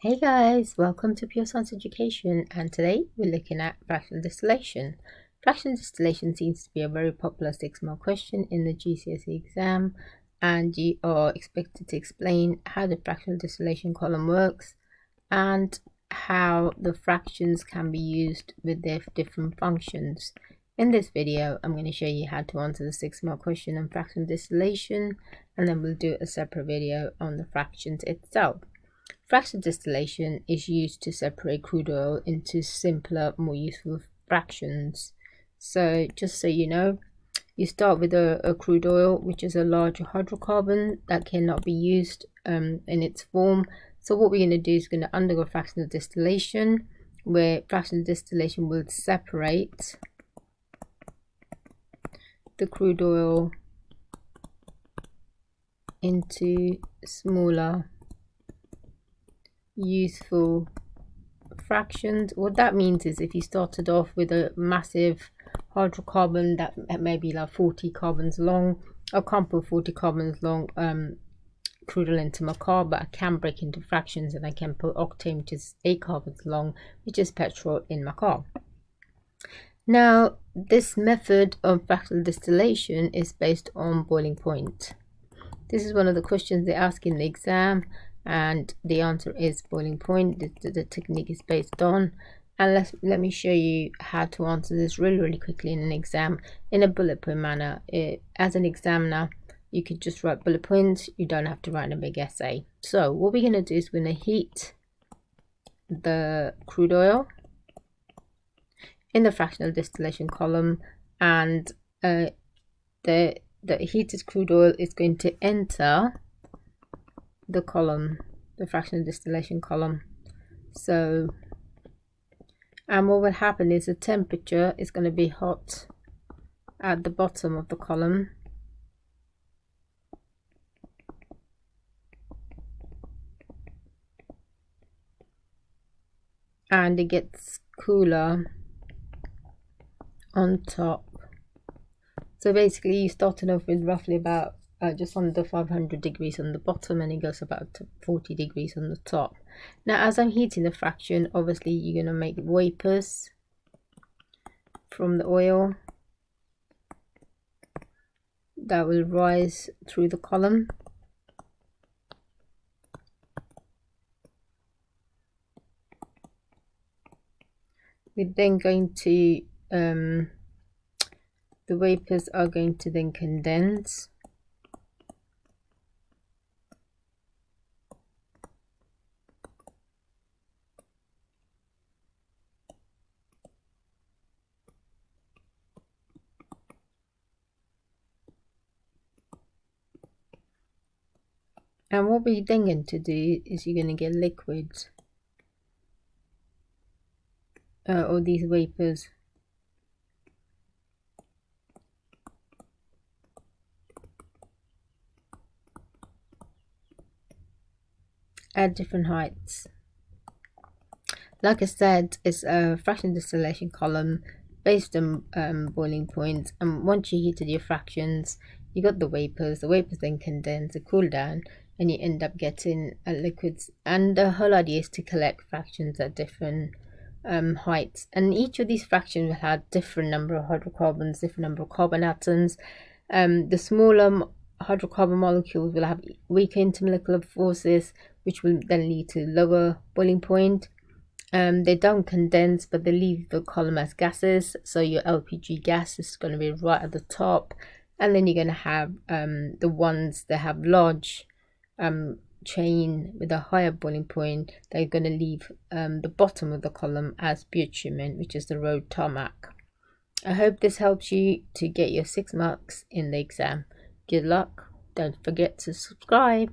Hey guys, welcome to Pure Science Education, and today we're looking at fractional distillation. Fractional distillation seems to be a very popular 6-mark question in the GCSE exam, and you are expected to explain how the fractional distillation column works and how the fractions can be used with their different functions. In this video, I'm going to show you how to answer the 6-mark question on fractional distillation, and then we'll do a separate video on the fractions itself. Fractional distillation is used to separate crude oil into simpler, more useful fractions. So just so you know, you start with a crude oil, which is a large hydrocarbon that cannot be used in its form. So what we're going to do is going to undergo fractional distillation, where fractional distillation will separate the crude oil into smaller useful fractions. What that means is if you started off with a massive hydrocarbon that may be like 40 carbons long, I can't put 40 carbons long crude oil into my car, but I can break into fractions and I can put octane, which is 8 carbons long, which is petrol, in my car. Now this method of fractional distillation is based on boiling point. This is one of the questions they ask in the exam, and the answer is boiling point. The technique is based on, and let me show you how to answer this really quickly in an exam in a bullet point manner. As an examiner, you could just write bullet points. You don't have to write a big essay. So what we're going to do is we're going to heat the crude oil in the fractional distillation column, and the heated crude oil is going to enter the column, the fractional distillation column. So, and what will happen is the temperature is going to be hot at the bottom of the column, and it gets cooler on top. So basically you started off with roughly about just under 500 degrees on the bottom, and it goes about to 40 degrees on the top. Now as I'm heating the fraction, obviously you're going to make vapors from the oil that will rise through the column. We're then going to the vapors are going to then condense, and what we're then going to do is you're going to get liquids, or these vapors, at different heights. Like I said, it's a fractional distillation column based on boiling point, and once you heated your fractions, you got the vapors then condense, they cool down, and you end up getting liquids. And the whole idea is to collect fractions at different heights, and each of these fractions will have different number of hydrocarbons, different number of carbon atoms. The smaller hydrocarbon molecules will have weaker intermolecular forces, which will then lead to lower boiling point. They don't condense, but they leave the column as gases, so your LPG gas is going to be right at the top, and then you're going to have the ones that have large chain with a higher boiling point. They're going to leave the bottom of the column as bitumen, which is the road tarmac. I hope this helps you to get your 6 marks in the exam. Good luck. Don't forget to subscribe.